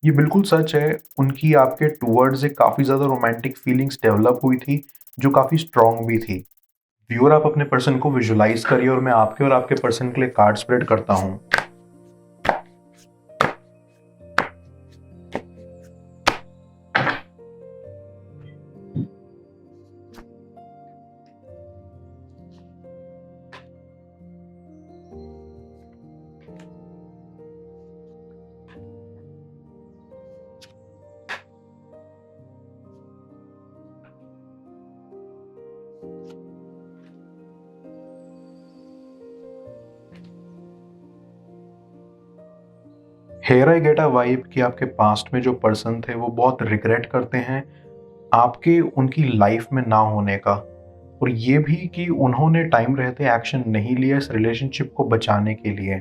ये बिल्कुल सच है, उनकी आपके टुवर्ड्स एक काफ़ी ज़्यादा रोमांटिक फीलिंग्स डेवलप हुई थी, जो काफ़ी स्ट्रॉन्ग भी थी। व्यूअर आप अपने पर्सन को विजुअलाइज़ करिए और मैं आपके और आपके पर्सन के लिए कार्ड स्प्रेड करता हूँ। Here I get a vibe कि आपके पास्ट में जो पर्सन थे वो बहुत रिग्रेट करते हैं आपके उनकी लाइफ में ना होने का, और ये भी कि उन्होंने टाइम रहते एक्शन नहीं लिया इस रिलेशनशिप को बचाने के लिए।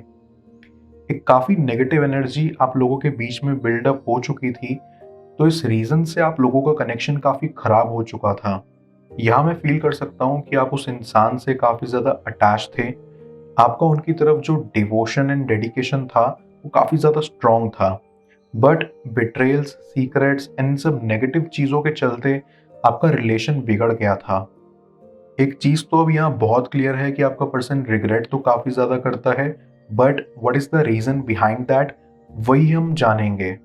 एक काफ़ी नेगेटिव एनर्जी आप लोगों के बीच में बिल्डअप हो चुकी थी, तो इस रीज़न से आप लोगों का कनेक्शन काफ़ी ख़राब हो चुका था। यहाँ मैं फ़ील कर सकता हूँ कि आप उस इंसान से काफ़ी ज़्यादा अटैच थे। आपका उनकी तरफ जो डिवोशन एंड डेडिकेशन था, वो काफ़ी ज़्यादा स्ट्रॉन्ग था। बट बिट्रेयल्स, सीक्रेट्स एंड इन सब नेगेटिव चीज़ों के चलते आपका रिलेशन बिगड़ गया था। एक चीज़ तो अब यहाँ बहुत क्लियर है कि आपका पर्सन रिग्रेट तो काफ़ी ज़्यादा करता है, but what is the reason behind that, वही हम जानेंगे।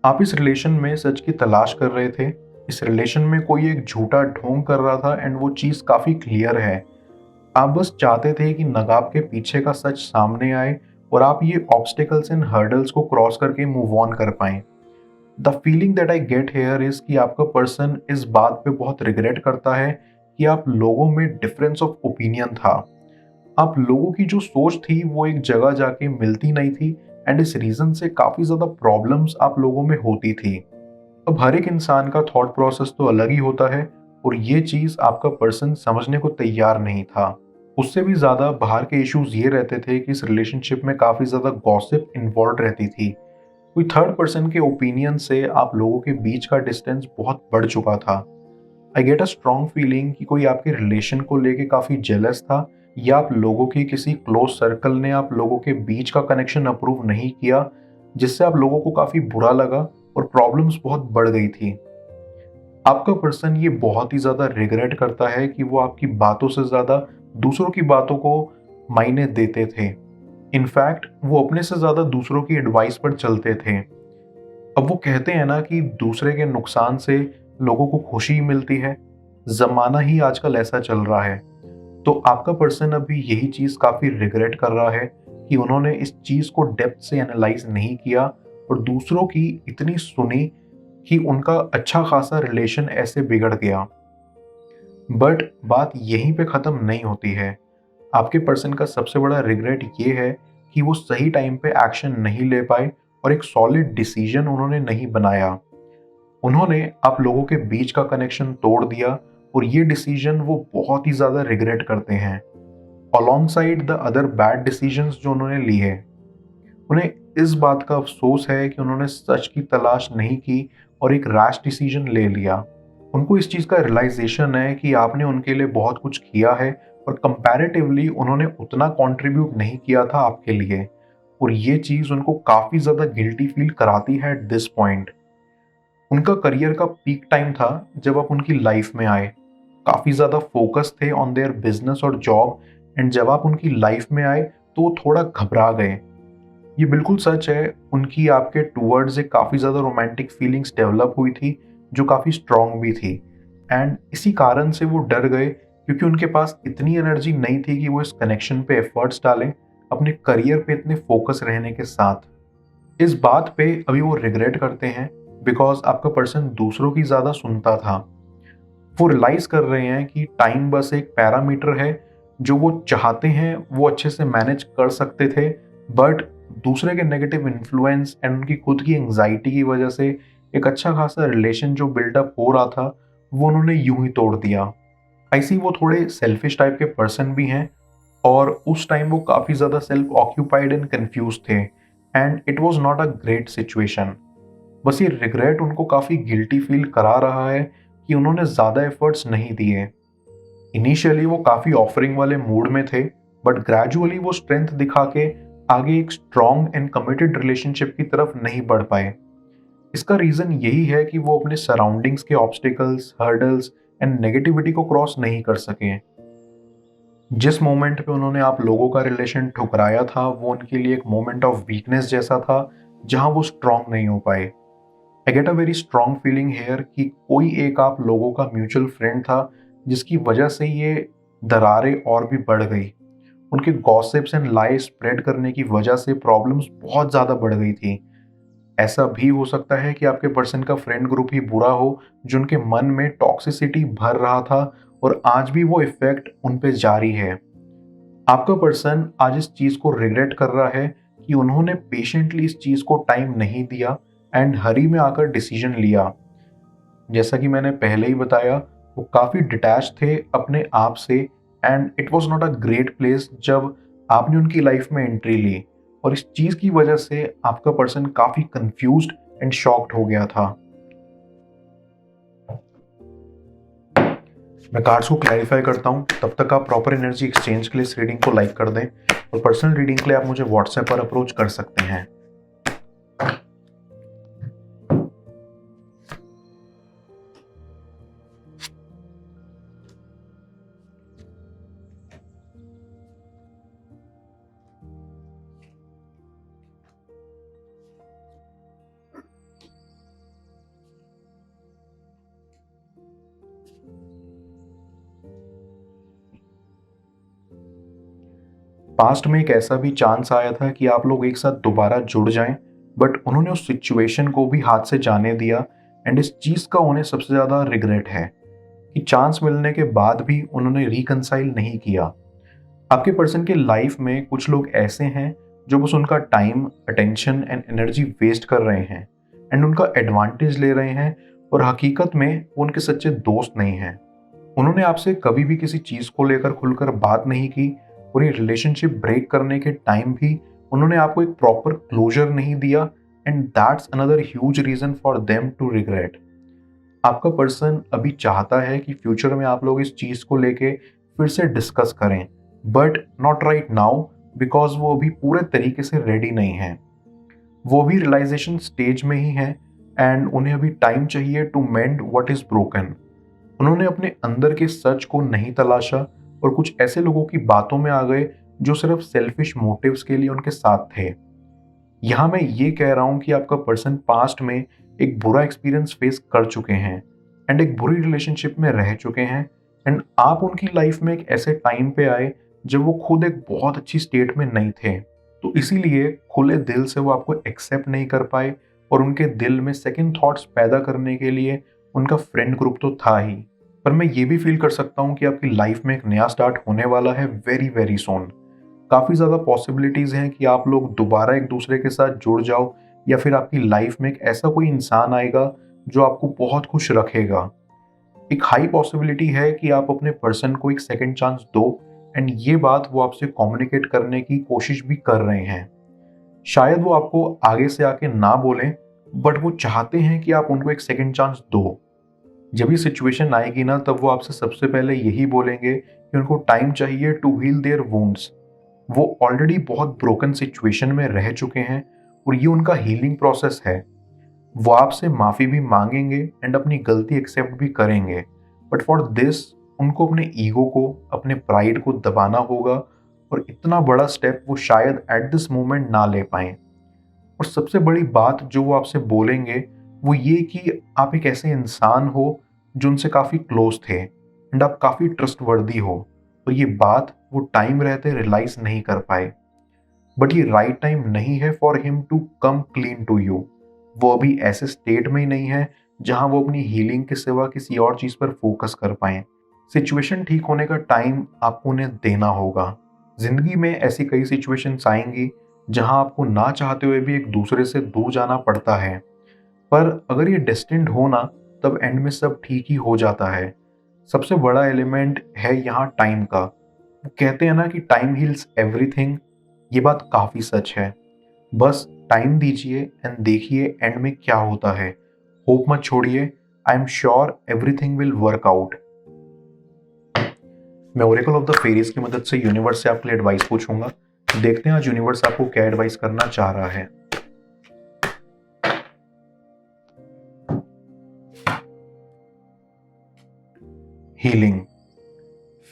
आप इस रिलेशन में सच की तलाश कर रहे थे। इस रिलेशन में कोई एक झूठा ढोंग कर रहा था एंड वो चीज़ काफ़ी क्लियर है। आप बस चाहते थे कि नकाब के पीछे का सच सामने आए और आप ये ऑब्स्टिकल्स एंड हर्डल्स को क्रॉस करके मूव ऑन कर पाएँ। The feeling that I get here is कि आपका पर्सन इस बात पे बहुत रिग्रेट करता है कि आप लोगों में डिफरेंस ऑफ ओपिनियन था। आप लोगों की जो सोच थी वो एक जगह जाके मिलती नहीं थी एंड इस रीज़न से काफ़ी ज़्यादा प्रॉब्लम्स आप लोगों में होती थी। अब हर एक इंसान का थॉट प्रोसेस तो अलग ही होता है, और ये चीज़ आपका पर्सन समझने को तैयार नहीं था। उससे भी ज़्यादा बाहर के इश्यूज ये रहते थे कि इस रिलेशनशिप में काफ़ी ज़्यादा गॉसिप इन्वॉल्व रहती थी। कोई थर्ड पर्सन के ओपिनियन से आप लोगों के बीच का डिस्टेंस बहुत बढ़ चुका था। आई गेट अ स्ट्रॉन्ग फीलिंग कि कोई आपके रिलेशन को लेके काफ़ी जेलस था, या आप लोगों की किसी क्लोज सर्कल ने आप लोगों के बीच का कनेक्शन अप्रूव नहीं किया, जिससे आप लोगों को काफ़ी बुरा लगा और प्रॉब्लम्स बहुत बढ़ गई थी। आपका पर्सन ये बहुत ही ज़्यादा रिग्रेट करता है कि वो आपकी बातों से ज़्यादा दूसरों की बातों को मायने देते थे। इनफैक्ट वो अपने से ज़्यादा दूसरों की एडवाइस पर चलते थे। अब वो कहते हैं ना कि दूसरे के नुकसान से लोगों को खुशी मिलती है। ज़माना ही आजकल ऐसा चल रहा है। तो आपका पर्सन अभी यही चीज़ काफ़ी रिग्रेट कर रहा है कि उन्होंने इस चीज़ को डेप्थ से एनालाइज नहीं किया और दूसरों की इतनी सुनी कि उनका अच्छा खासा रिलेशन ऐसे बिगड़ गया। बट बात यहीं पे ख़त्म नहीं होती है। आपके पर्सन का सबसे बड़ा रिग्रेट ये है कि वो सही टाइम पे एक्शन नहीं ले पाए और एक सॉलिड डिसीजन उन्होंने नहीं बनाया। उन्होंने आप लोगों के बीच का कनेक्शन तोड़ दिया, और ये डिसीजन वो बहुत ही ज़्यादा रिग्रेट करते हैं alongside the other bad decisions जो उन्होंने लिए। उन्हें इस बात का अफसोस है कि उन्होंने सच की तलाश नहीं की और एक रैश डिसीजन ले लिया। उनको इस चीज़ का रियलाइजेशन है कि आपने उनके लिए बहुत कुछ किया है, और कंपैरेटिवली उन्होंने उतना कंट्रीब्यूट नहीं किया था आपके लिए, और ये चीज़ उनको काफ़ी ज़्यादा गिल्टी फील कराती है एट दिस पॉइंट। उनका करियर का पीक टाइम था जब आप उनकी लाइफ में आए। काफ़ी ज़्यादा फोकस थे ऑन देयर बिजनेस और जॉब, एंड जब आप उनकी लाइफ में आए तो वो थोड़ा घबरा गए। ये बिल्कुल सच है, उनकी आपके टुवर्ड्स एक काफ़ी ज़्यादा रोमांटिक फीलिंग्स डेवलप हुई थी, जो काफ़ी स्ट्रॉन्ग भी थी। एंड इसी कारण से वो डर गए, क्योंकि उनके पास इतनी एनर्जी नहीं थी कि वो इस कनेक्शन पे एफर्ट्स डालें, अपने करियर पे इतने फोकस रहने के साथ। इस बात पे अभी वो रिग्रेट करते हैं, बिकॉज आपका पर्सन दूसरों की ज़्यादा सुनता था। वो रियलाइज़ कर रहे हैं कि टाइम बस एक पैरामीटर है, जो वो चाहते हैं वो अच्छे से मैनेज कर सकते थे, बट दूसरे के नेगेटिव इन्फ्लुएंस एंड उनकी खुद की एंग्जाइटी की वजह से एक अच्छा खासा रिलेशन जो बिल्डअप हो रहा था, वो उन्होंने यूं ही तोड़ दिया। ऐसे ही वो थोड़े सेल्फिश टाइप के पर्सन भी हैं, और उस टाइम वो काफ़ी ज़्यादा सेल्फ ऑक्यूपाइड एंड कंफ्यूज थे, and it was not a great situation. बस ये रिग्रेट उनको काफ़ी गिल्टी फील करा रहा है कि उन्होंने ज़्यादा एफर्ट्स नहीं दिए। इनिशियली वो काफ़ी ऑफरिंग वाले मूड में थे, बट ग्रेजुअली वो स्ट्रेंथ दिखा के आगे एक स्ट्रॉन्ग एंड कमिटेड रिलेशनशिप की तरफ नहीं बढ़ पाए। इसका रीज़न यही है कि वो अपने सराउंडिंग्स के ऑब्स्टिकल्स, हर्डल्स एंड नेगेटिविटी को क्रॉस नहीं कर सके। जिस मोमेंट पे उन्होंने आप लोगों का रिलेशन ठुकराया था, वो उनके लिए एक मोमेंट ऑफ वीकनेस जैसा था, जहां वो स्ट्रांग नहीं हो पाए। I get a very strong feeling here कि कोई एक आप लोगों का म्यूचुअल फ्रेंड था, जिसकी वजह से ये दरारें और भी बढ़ गई। उनके गॉसिप्स एंड लाइज स्प्रेड करने की वजह से प्रॉब्लम्स बहुत ज़्यादा बढ़ गई थी। ऐसा भी हो सकता है कि आपके पर्सन का फ्रेंड ग्रुप ही बुरा हो, जो उनके मन में टॉक्सिसिटी भर रहा था और आज भी वो इफेक्ट उन पे जारी है। आपका पर्सन आज इस चीज़ को रिग्रेट कर रहा है कि उन्होंने पेशेंटली इस चीज़ को टाइम नहीं दिया एंड हरी में आकर डिसीजन लिया। जैसा कि मैंने पहले ही बताया, वो काफ़ी डिटैच थे अपने आप से and it was not a great place जब आपने उनकी लाइफ में एंट्री ली, और इस चीज़ की वजह से आपका पर्सन काफ़ी कंफ्यूज्ड एंड शॉक्ड हो गया था। मैं कार्ड्स को क्लैरिफाई करता हूँ, तब तक आप प्रॉपर एनर्जी एक्सचेंज के लिए इस रीडिंग को लाइक कर दें, और पर्सनल रीडिंग के लिए आप मुझे व्हाट्सएप पर अप्रोच कर सकते हैं। पास्ट में एक ऐसा भी चांस आया था कि आप लोग एक साथ दोबारा जुड़ जाएं, बट उन्होंने उस सिचुएशन को भी हाथ से जाने दिया एंड इस चीज़ का उन्हें सबसे ज़्यादा रिग्रेट है कि चांस मिलने के बाद भी उन्होंने रिकंसाइल नहीं किया। आपके पर्सन के लाइफ में कुछ लोग ऐसे हैं जो बस उनका time, attention and energy waste कर रहे हैं एंड उनका एडवांटेज ले रहे हैं, और हकीकत में वो उनके सच्चे दोस्त नहीं हैं। उन्होंने आपसे कभी भी किसी चीज़ को लेकर खुलकर बात नहीं की, और ये रिलेशनशिप ब्रेक करने के टाइम भी उन्होंने आपको एक प्रॉपर क्लोजर नहीं दिया, and that's another huge reason for them to regret. आपका पर्सन अभी चाहता है कि फ्यूचर में आप लोग इस चीज़ को लेके फिर से डिस्कस करें, but not right now, because वो अभी पूरे तरीके से रेडी नहीं है। वो भी रियलाइजेशन स्टेज में ही है एंड उन्हें अभी टाइम चाहिए to mend what is broken. उन्होंने अपने अंदर के सच को नहीं तलाशा और कुछ ऐसे लोगों की बातों में आ गए जो सिर्फ सेल्फिश मोटिव्स के लिए उनके साथ थे। यहाँ मैं ये कह रहा हूँ कि आपका पर्सन पास्ट में एक बुरा एक्सपीरियंस फेस कर चुके हैं एंड एक बुरी रिलेशनशिप में रह चुके हैं, एंड आप उनकी लाइफ में एक ऐसे टाइम पे आए जब वो खुद एक बहुत अच्छी स्टेट में नहीं थे, तो इसीलिए खुले दिल से वो आपको एक्सेप्ट नहीं कर पाए, और उनके दिल में सेकंड थॉट्स पैदा करने के लिए उनका फ्रेंड ग्रुप तो था ही, पर मैं ये भी फील कर सकता हूँ कि आपकी लाइफ में एक नया स्टार्ट होने वाला है वेरी वेरी सोन। काफ़ी ज़्यादा पॉसिबिलिटीज़ हैं कि आप लोग दोबारा एक दूसरे के साथ जुड़ जाओ, या फिर आपकी लाइफ में एक ऐसा कोई इंसान आएगा जो आपको बहुत खुश रखेगा। एक हाई पॉसिबिलिटी है कि आप अपने पर्सन को एक सेकंड चांस दो, एंड ये बात वो आपसे कम्युनिकेट करने की कोशिश भी कर रहे हैं। शायद वो आपको आगे से आके ना बोलें, बट वो चाहते हैं कि आप उनको एक सेकंड चांस दो। जब ये सिचुएशन आएगी ना, तब वो आपसे सबसे पहले यही बोलेंगे कि उनको टाइम चाहिए टू हील देयर वुंड्स। वो ऑलरेडी बहुत ब्रोकन सिचुएशन में रह चुके हैं और ये उनका हीलिंग प्रोसेस है। वो आपसे माफ़ी भी मांगेंगे एंड अपनी गलती एक्सेप्ट भी करेंगे, बट फॉर दिस उनको अपने ईगो को, अपने प्राइड को दबाना होगा, और इतना बड़ा स्टेप वो शायद एट दिस मोमेंट ना ले पाएं। और सबसे बड़ी बात जो वो आपसे बोलेंगे वो ये कि आप एक ऐसे इंसान हो जो उनसे काफ़ी क्लोज थे एंड आप काफ़ी ट्रस्टवर्दी हो, और ये बात वो टाइम रहते रियलाइज नहीं कर पाए। बट ये राइट टाइम नहीं है for him to come clean to you. वो अभी ऐसे स्टेट में ही नहीं है जहां वो अपनी हीलिंग के सिवा किसी और चीज़ पर फोकस कर पाए। सिचुएशन ठीक होने का टाइम आपको उन्हें देना होगा। जिंदगी में ऐसी कई सिचुएशंस आएंगी जहां आपको ना चाहते हुए भी एक दूसरे से दूर जाना पड़ता है, पर अगर ये डेस्टिन्ड हो ना, तब एंड में सब ठीक ही हो जाता है। सबसे बड़ा एलिमेंट है यहाँ टाइम का। वो कहते हैं ना कि टाइम हील्स एवरीथिंग, ये बात काफ़ी सच है। बस टाइम दीजिए एंड देखिए एंड में क्या होता है। होप मत छोड़िए, I am sure everything will work out. मैं ओरेकल ऑफ द फेरीज की मदद से यूनिवर्स से आपके लिए एडवाइस पूछूंगा। देखते हैं आज यूनिवर्स आपको क्या एडवाइस करना चाह रहा है। हीलिंग।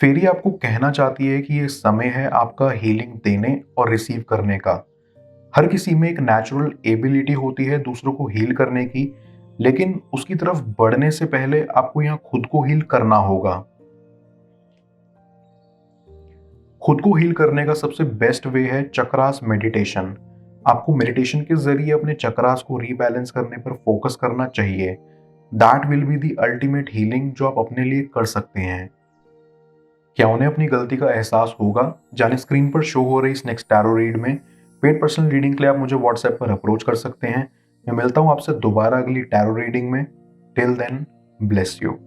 फेरी आपको कहना चाहती है कि ये समय है आपका हीलिंग देने और रिसीव करने का। हर किसी में एक नेचुरल एबिलिटी होती है दूसरों को हील करने की, लेकिन उसकी तरफ बढ़ने से पहले आपको यहाँ खुद को हील करना होगा। खुद को हील करने का सबसे बेस्ट वे है चक्रास मेडिटेशन। आपको मेडिटेशन के जरिए अपने चक्रास को रीबैलेंस करने पर फोकस करना चाहिए। That will be the ultimate healing जो आप अपने लिए कर सकते हैं। क्या उन्हें अपनी गलती का एहसास होगा? जाने स्क्रीन पर शो हो रही इस नेक्स्ट टैरो रीड में। पेड पर्सनल रीडिंग के लिए आप मुझे व्हाट्सएप पर अप्रोच कर सकते हैं। मैं मिलता हूं आपसे दोबारा अगली टैरो रीडिंग में। Till then, bless you.